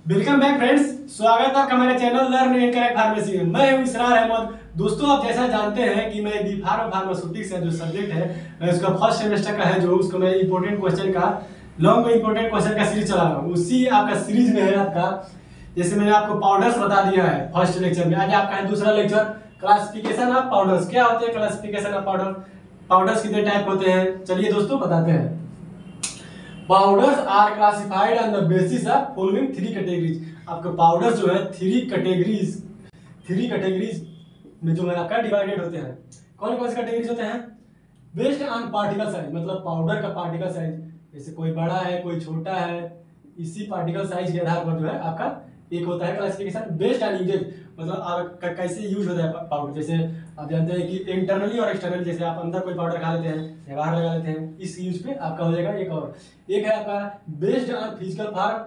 Welcome back friends, स्वागत है आपका हमारे channel learn and correct pharmacy में। मैं हूं इसरार अहमद। दोस्तों, आप जैसा जानते हैं कि मैं बी फार्म फार्मास्यूटिक्स का जो सब्जेक्ट है उसका फर्स्ट सेमेस्टर का है, जो उसको मैं इंपॉर्टेंट क्वेश्चन का लॉन्ग में इंपॉर्टेंट क्वेश्चन का सीरीज चला रहा हूँ। उसी आपका सीरीज में है आपका, जैसे मैंने आपको पाउडर्स बता दिया है फर्स्ट लेक्चर में, आज आपका है दूसरा लेक्चर क्लासिफिकेशन ऑफ पाउडर्स। क्या होते हैं क्लासिफिकेशन ऑफ पाउडर, पाउडर्स कितने टाइप होते हैं, चलिए दोस्तों बताते हैं। Powders are classified on the basis of following three categories. आपके पाउडर्स जो है थ्री कैटेगरीज में जो है आपका डिवाइडेड होते हैं। कौन कौन से कैटेगरीज होते हैं? बेस्ड ऑन पार्टिकल साइज, मतलब पाउडर का पार्टिकल साइज, जैसे कोई बड़ा है कोई छोटा है, इसी पार्टिकल साइज के आधार पर जो है आपका एक होता है क्लासिफिकेशन। बेस्ड ऑन यूजेज, मतलब आप कैसे यूज होता है पाउडर। जैसे आप जानते हैं कि इंटरनली और एक्सटर्नली, जैसे आप अंदर कोई पाउडर खा लेते हैं या बाहर लगा लेते हैं, इस यूज पे आपका हो जाएगा एक। और एक है आपका based on physical form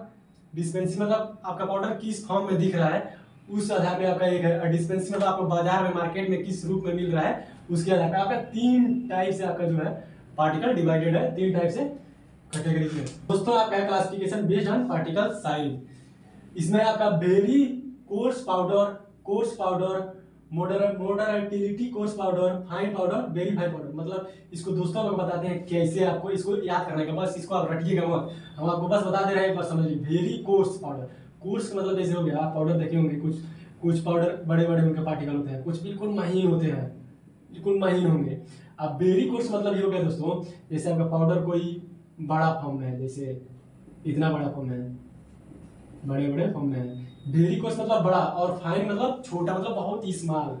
dispensing, मतलब आपका पाउडर किस फॉर्म में दिख रहा है उस आधार पे आपका एक है। डिस्पेंसिंग मतलब आपको बाजार में मार्केट में किस रूप में मिल रहा है उसके आधार पे आपका तीन टाइप से आपका जो है पार्टिकल डिवाइडेड है, तीन टाइप से कैटेगरी में। दोस्तों, आपका classification based on particle size. इसमें आपका very coarse powder, moderately coarse powder, fine powder, very fine powder. मतलब इसको दोस्तों लोग बताते हैं कैसे आपको इसको याद करने का, बस इसको आप रटिएगा मत, हम आपको बस बता दे रहे हैं, एक बार समझ लीजिए। वेरी कोर्स पाउडर, कोर्स मतलब जैसे हो गया, आप पाउडर देखे होंगे, कुछ पाउडर बड़े बड़े उनके पार्टिकल होते हैं, कुछ बिल्कुल महीन होते हैं, बिल्कुल महीन होंगे। अब वेरी कोर्स मतलब ये हो गया दोस्तों, जैसे आपका पाउडर कोई बड़ा फॉर्म में है, जैसे इतना बड़ा फॉर्म है, बड़े बड़े फॉर्म में है। वेरी कोर्स मतलब बड़ा, और फाइन मतलब छोटा, मतलब बहुत ही स्मॉल।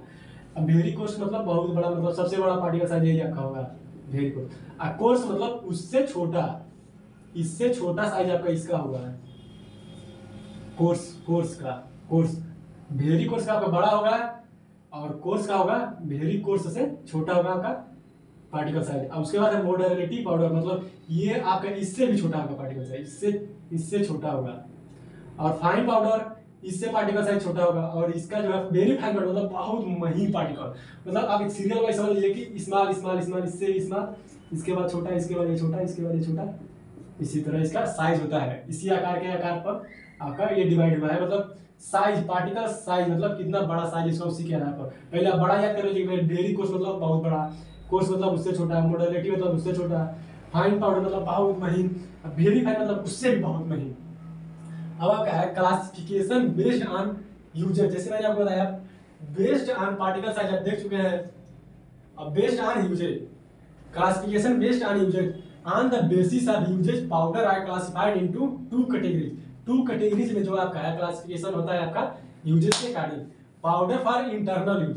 अब वेरी कोर्स मतलब बहुत बड़ा, मतलब सबसे बड़ा पार्टिकल साइज यही आपका होगा वेरी कोर्स। और कोर्स मतलब उससे छोटा, इससे छोटा साइज आपका इसका होगा कोर्स। वेरी कोर्स का आपका बड़ा होगा और कोर्स का होगा वेरी कोर्स से छोटा होगा आपका पार्टिकल साइज। अब उसके बाद है मोडरेटिलिटी पाउडर, मतलब ये आपका इससे भी छोटा होगा पार्टिकल साइज, इससे छोटा होगा। और फाइन पाउडर, इससे पार्टिकल साइज छोटा होगा। और इसका जो है वेरी फाइन पाउडर, मतलब बहुत महीन पार्टिकल, मतलब आप एक सीरियल वाइज समझ लीजिए कि स्मॉल स्मॉल स्मॉल, इससे भी स्मॉल, इसके बाद छोटा, इसके बाद ये छोटा, इसके बाद ये छोटा, इसी तरह इसका साइज होता है। इसी आकार के आकार पर आपका ये डिवाइड हुआ है, मतलब साइज, पार्टिकल साइज मतलब कितना बड़ा साइज इसका, उसी के आधार पर। पहले आप बड़ा याद कर लीजिए, वेरी कोर्स मतलब बहुत बड़ा, कोर्स मतलब उससे छोटा, मोडरेटिलिटी मतलब उससे छोटा, फाइन पाउडर मतलब बहुत महीन, वेरी फाइन मतलब उससे भी बहुत महीन। अब आपका है क्लासिफिकेशन बेस्ड ऑन यूजर। जैसे मैंने आपको बताया बेस्ड ऑन पार्टिकल साइज आप देख चुके हैं। अब based on uses, classification based on uses, on the basis of uses powder are classified into two categories. Two categories में जो आपका है क्लासिफिकेशन होता है आपका यूजेज के according. Powder for internal use,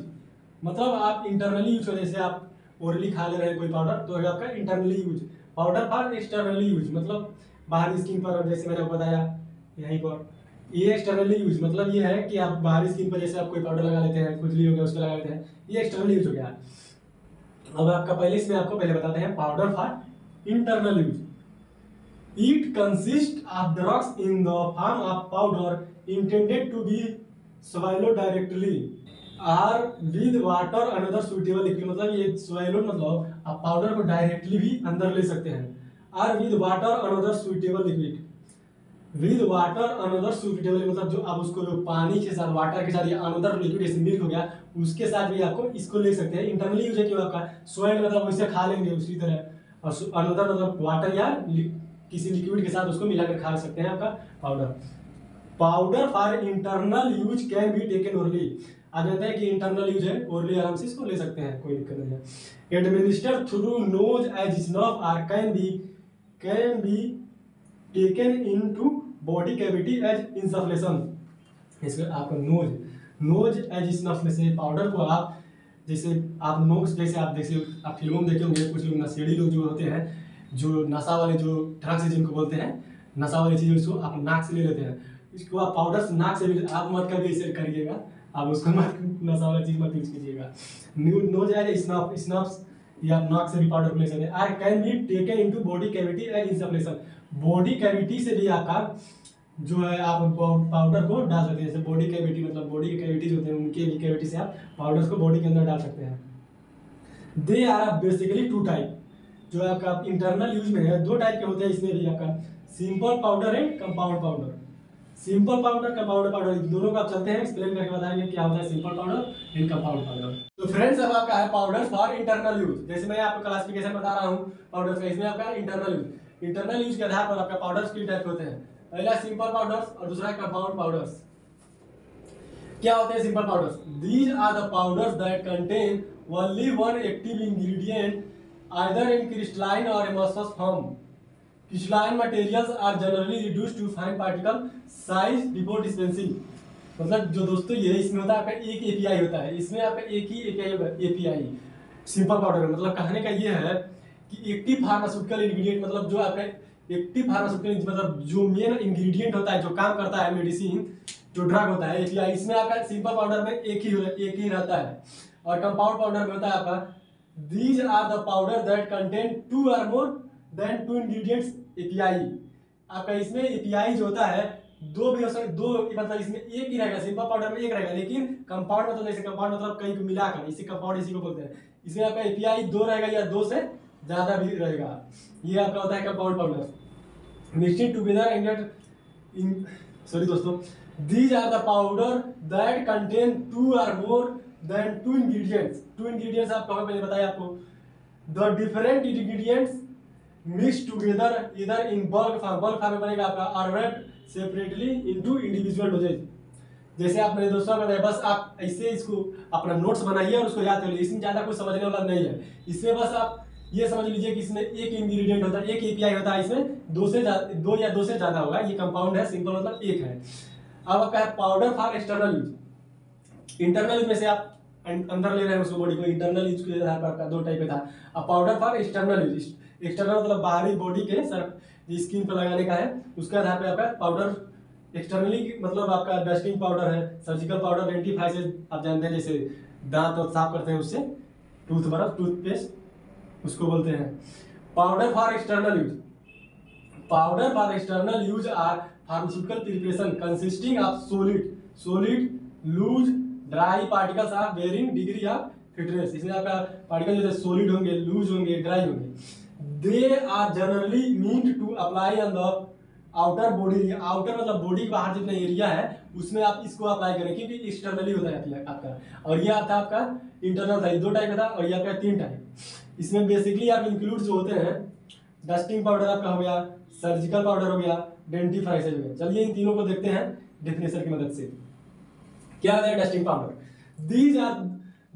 मतलब आप इंटरनली यूज हो, जैसे आप ओरली खा ले रहे हैं कोई पाउडर तो आपका internally use. Powder for externally use मतलब बाहरी स्किन पर, जैसे मैंने आपको बताया यहीं पर। ये एक्सटर्नली यूज मतलब ये है कि आप बाहरी स्किन पर जैसे आप कोई पाउडर लगा लेते हैं, खुजली हो गया उसको लगा लेते हैं, ये एक्सटर्नल यूज हो गया। अब आपका पहले इसमें आपको पहले बताते हैं powder for internal use. It consist of drugs in the form of powder intended to be swallowed directly or with water another suitable liquid. मतलब ये swallowed मतलब आप पाउडर को डायरेक्टली भी अंदर ले सकते हैं, or with water another suitable liquid. With water another suitable मतलब जो आप उसको जो पानी के साथ, वाटर के साथ या अनदर लिक्विड जैसे मिल्क हो गया उसके साथ भी आपको इसको ले सकते हैं। इंटरनली यूज है कि आपका सॉइल मतलब वैसे खा लेंगे उसी तरह, और अनदर मतलब वाटर या किसी लिक्विड के साथ उसको मिलाकर खा सकते हैं आपका powder. Powder for internal use can be taken orally. आप जानते हैं कि इंटरनल यूज है, ओरली आराम से इसको ले सकते हैं, कोई दिक्कत नहीं है। Administer through nose as snuff or can be taken into body cavity as insufflation. इसमें आपका नोज एज स्नफ में से पाउडर को आप जैसे आप नोक्स, जैसे आप फिल्मों में देखे होंगे, कुछ लोग नशेड़ी लोग जो होते हैं, जो नशा वाले जो ड्रग्स जिनको बोलते हैं, नशा वाली चीज़ उसको आप नाक से ले लेते हैं, इसको आप पाउडर से नाक से भी आप मत कभी ऐसे करिएगा, आप उसको मत नशा वाला चीज़ मत यूज कीजिएगा। नोज एज स्नफ्स या नाक से भी पाउडर को ले सकते हैं। Or can be taken into body cavity as insufflation. Body cavity से भी आपका जो है आप पाउडर को डाल सकते हैं। जैसे बॉडी कैविटी मतलब बॉडी के कैविटीज होते हैं, उनके भी कैविटी से आप पाउडर को बॉडी के अंदर डाल सकते हैं। They are basically two type, जो आपका इंटरनल यूज में है दो टाइप के होते हैं। इसमें भी आपका simple powder and compound powder. Simple powder, compound powder, दोनों को आप चलते हैं एक्सप्लेन करके बताएंगे क्या होता है simple powder and compound powder. तो फ्रेंड्स अब आपका है पाउडर फॉर इंटरनल यूज। जैसे मैं आपको क्लासिफिकेशन बता रहा हूँ पाउडर का, इसमें आपका इंटरनल यूज, इंटरनल यूज के आधार पर आपका पाउडर्स की टाइप होते हैं। पहला सिंपल पाउडर्स और दूसरा कंपाउंड पाउडर्स। क्या होते हैं simple powders? These are the powders that contain only one active ingredient either in crystalline or amorphous form. Crystalline materials are generally reduced to fine particle size before dispensing. मतलब जो दोस्तों ये इसमें होता है आपका एक एपीआई होता है, इसमें आपका एक ही एपीआई सिंपल पाउडर में। मतलब कहने का ये है कि एक्टिव फार्मास्यूटिकल इंग्रेडिएंट, मतलब जो आपका एक्टिव फार्मास्यूटिकल मतलब जो मेन इंग्रेडिएंट होता है, जो काम करता है मेडिसिन, जो ड्रग होता है एपीआई, इसमें आपका सिंपल पाउडर में एक ही रहता है। और कंपाउंड पाउडर में होता है आपका these are the powder that contain two or more than two ingredients API. आपका इसमें एपीआई जो होता है दो भी हो सकते, दो मतलब इसमें एक ही रहेगा, सिंपल पाउडर में एक रहेगा, लेकिन कंपाउंड मतलब जैसे कंपाउंड मतलब कई को मिलाकर इसी कंपाउंड इसी को बोलते हैं। इसमें आपका एपीआई दो रहेगा या दो से ज्यादा भी रहेगा। ये आपका होता है compound powder. Mixing together and in sorry दोस्तों, these are the powder that contain two or more than two ingredients। two ingredients आपको मैंने बताया आपको, the different ingredients mixed together either in bulk form में बनेगा आपका or wrapped separately into individual dosage। जैसे आप मेरे दोस्तों को बताया, बस आप ऐसे इसको अपना नोट्स बनाइए और उसको याद कर लीजिए, इसमें ज्यादा कुछ समझने वाला नहीं है। इसमें बस आप ये समझ लीजिए कि इसमें एक इंग्रेडिएंट होता है, एक एपीआई होता है, इसमें दो या दो से ज्यादा होगा। ये कंपाउंड है, सिंपल मतलब एक है। अब आपका है powder for external use. Internal use में से आप अंदर ले रहे हैं उसको बॉडी को, इंटरनल यूज के आधार पर आपका दो टाइप का था। अब powder for external use, external मतलब बाहरी बॉडी के सर स्किन पर लगाने का है, उसके आधार पर आपका पाउडर एक्सटर्नली मतलब आपका डस्टिंग पाउडर है, सर्जिकल पाउडर, एंटीफ्राइसेज आप जानते हैं, जैसे दांत और साफ करते हैं उससे, टूथब्रश, टूथपेस्ट उसको बोलते हैं। Powder for external use, powder for external use are pharmaceutical preparation consisting of solid loose dry particles of varying degree of fitness. इसमें आपका पार्टिकल जैसे सॉलिड होंगे, लूज होंगे, ड्राई होंगे। They are generally meant to apply on the outer body. Outer मतलब body के बाहर जितना एरिया है उसमें आप इसको अप्लाई करें, क्योंकि एक्सटर्नली होता है आपका। और ये आता है आपका इंटरनल था, दो टाइप का था, और ये आपका तीन टाइप। इसमें बेसिकली आप इंक्लूड जो होते हैं, डस्टिंग पाउडर आपका हो गया, सर्जिकल पाउडर हो गया, डेंटिफ्राइसेज हो गया। चलिए इन तीनों को देखते हैं डेफिनेशन की मदद से। क्या है dusting powder? These are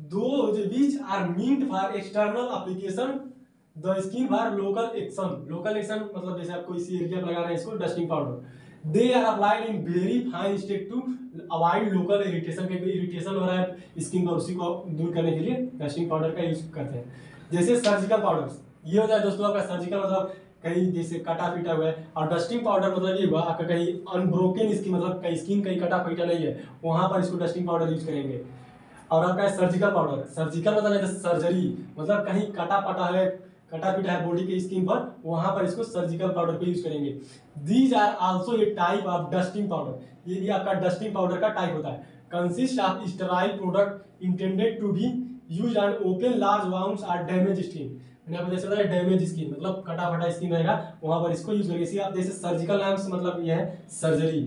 those which are meant for external application the skin for local action. Local action मतलब जैसे आप कोई सी एरिया पर लगा रहे हैं इसको, dusting powder. They are applied in very fine state to avoid local irritation. के इरिटेशन हो रहा है स्किन पर, उसी को दूर करने के लिए डस्टिंग पाउडर का यूज करते हैं। जैसे सर्जिकल पाउडर, ये होता है दोस्तों आपका सर्जिकल मतलब कहीं जैसे कटा फीटा हुआ है, और डस्टिंग पाउडर मतलब ये हुआ आपका कहीं अनब्रोकन स्किन, मतलब कहीं स्किन कहीं कटा फीटा नहीं है, वहां पर इसको डस्टिंग पाउडर यूज करेंगे। और आपका सर्जिकल पाउडर, सर्जिकल मतलब जैसे सर्जरी, मतलब कहीं कटा पटा है, कटा पीटा है बॉडी के स्किन पर, वहां पर इसको सर्जिकल पाउडर को यूज करेंगे। These are also a type of dusting powder. ये भी आपका डस्टिंग पाउडर का टाइप होता है। Consist of sterile product intended to be used on open large wounds और डैमेज स्किन। मैंने आपको जैसे बताया डैमेज स्किन मतलब कटा फटा स्किन रहेगा, वहां पर इसको यूज करेंगे। इसी आप जैसे सर्जिकल नाम से मतलब ये है सर्जरी।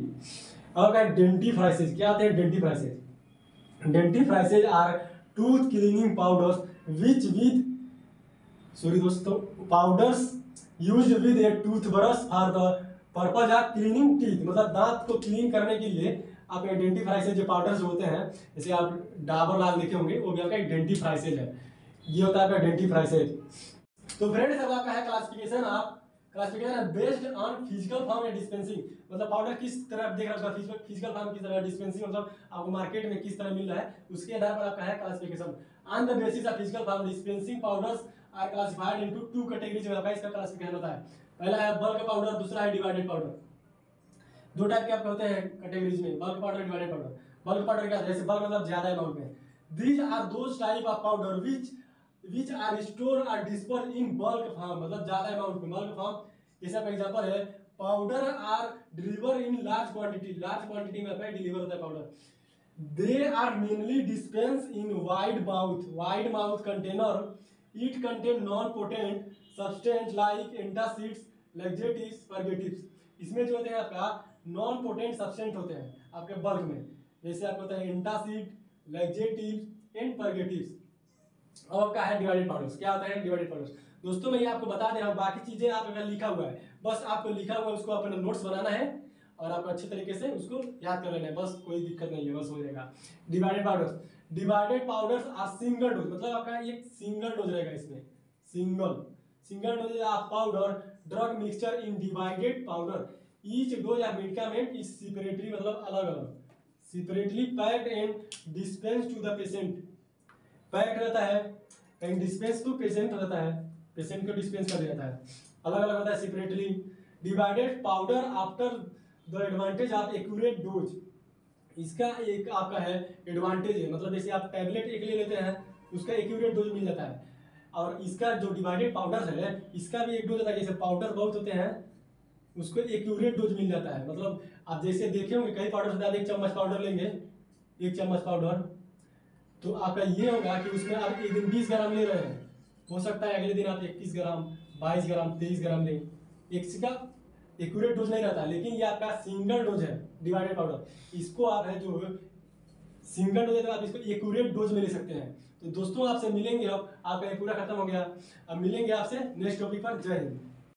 अब क्या डेंटिफ्राइसेज, क्या आते हैं dentifrices? Dentifrices are tooth cleaning powders which with sorry दोस्तों powders used with a toothbrush for the purpose of cleaning teeth. मतलब दांत को क्लीन करने के लिए आप डेंटिफ्राइसेज जो पाउडर्स होते हैं, जैसे आप डाबर लाल देखे होंगे, वो भी आपका डेंटिफ्राइसेज है। ये होता है आपका डेंटिफ्राइसेज। तो फ्रेंड्स अब आपका है classification based on physical form and dispensing. मतलब पाउडर किस तरह देख रहा है उसका फिजिकल फॉर्म किस तरह, डिस्पेंसिंग मतलब आपको मार्केट में किस तरह मिल रहा है, उसके आधार पर आपका है classification. On the basis of physical form dispensing powders are classified into two categories में आपका इसका क्लासिफिकेशन होता है। पहला है बल्क पाउडर, दूसरा है डिवाइडेड पाउडर। दो टाइप के आपके होते हैं कैटेगरीज में, bulk powder, divided powder. Bulk powder क्या है? जैसे बल्क मतलब ज्यादा अमाउंट में। These are those type of powder which are stored or dispersed in bulk form, मतलब ज्यादा अमाउंट में बल्क फॉर्म। जैसे का एग्जांपल है powder are deliver in large quantity में आपका डिलीवर होता है powder. They are mainly dispense in wide mouth container. It contain non potent substance like antacids, laxatives, purgatives. इसमें जो होते हैं आपका नॉन पोटेंट सब्सटेंट होते हैं आपके बल्क में, जैसे आपको होता है एंटासिड, लैक्जेटिव्स एंड परगेटिव्स। अब आपका है डिवाइडेड पाउडर्स। क्या होता है डिवाइडेड पाउडर्स? दोस्तों मैं ये आपको बता दे रहा हूँ, बाकी चीजें आप अगर लिखा हुआ है, बस आपको लिखा हुआ है उसको अपना नोट्स बनाना है और आपको अच्छे तरीके से उसको याद कर लेना है, बस कोई दिक्कत नहीं है, बस हो जाएगा। Divided powders, divided powders are single dose, मतलब आपका एक सिंगल डोज रहेगा इसमें, single dose of powder drug mixture in divided powder, each dose of medicament is separately, मतलब अलग अलग, separately packed and dispense to the patient. Packed रहता है एंड डिस्पेंस टू पेशेंट रहता है, पेशेंट को डिस्पेंस कर दिया जाता है, अलग अलग होता है separately. Divided powder after the advantage of accurate dose, इसका एक आपका है एडवांटेज है, मतलब जैसे आप टैबलेट एक ले लेते हैं उसका एक्यूरेट डोज मिल जाता है, और इसका जो डिवाइडेड पाउडर है इसका भी एक डोज होता है, जैसे पाउडर बहुत होते हैं उसको एक्यूरेट डोज मिल जाता है। मतलब आप जैसे देखे होंगे कई पाउडर होता है, 1 चम्मच पाउडर लेंगे, 1 चम्मच पाउडर, तो आपका ये होगा कि उसमें आप एक दिन 20 ग्राम ले रहे हैं, हो सकता है अगले दिन आप 21 ग्राम, 22 ग्राम, 23 ग्राम लें, इसका एक्यूरेट डोज नहीं रहता, लेकिन ये आपका सिंगल डोज है डिवाइडेड पाउडर, इसको आप है जो सिंगल डोज है तो आप इसको एक्यूरेट डोज में ले सकते हैं। तो दोस्तों आपसे मिलेंगे, अब आपका ये पूरा खत्म हो गया, अब मिलेंगे आपसे नेक्स्ट टॉपिक पर। जय हिंद।